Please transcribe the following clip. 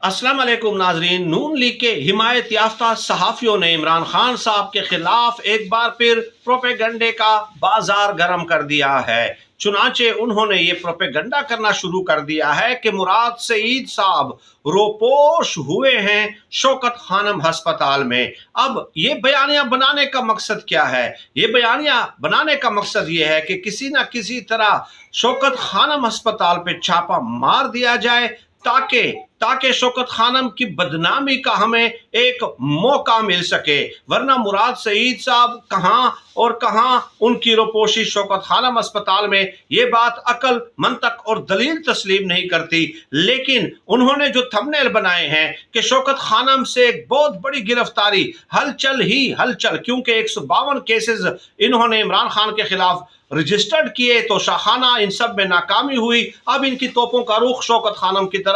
अस्सलाम वालेकुम नाजरीन। नून लीग के हिमायत याफ्ता सहाफ़ियों ने इमरान खान साहब के खिलाफ एक बार फिर प्रोपेगंडे का बाजार गर्म कर दिया है। चुनाचे उन्होंने ये प्रोपेगंडा करना शुरू कर दिया है कि मुराद सईद साहब रोपोश हुए हैं शौकत खानम अस्पताल में। अब ये बयानियां बनाने का मकसद क्या है? ये बयानियां बनाने का मकसद ये है कि किसी ना किसी तरह शौकत खानम अस्पताल पे छापा मार दिया जाए ताकि ताकि शौकत खानम की बदनामी का हमें एक मौका मिल सके। वरना मुराद सईद साहब कहाँ और कहाँ उनकी रोपोशी शौकत खानम अस्पताल में, ये बात अकल मंतक और दलील तस्लीम नहीं करती। लेकिन उन्होंने जो थंबनेल बनाए हैं कि शौकत खानम से एक बहुत बड़ी गिरफ्तारी, हलचल ही हलचल, क्योंकि 152 केसेस इन्होंने इमरान खान के खिलाफ रजिस्टर्ड किए तो शाखाना इन सब में नाकामी हुई। अब इनकी तोपों का रुख शौकत खानम की तरफ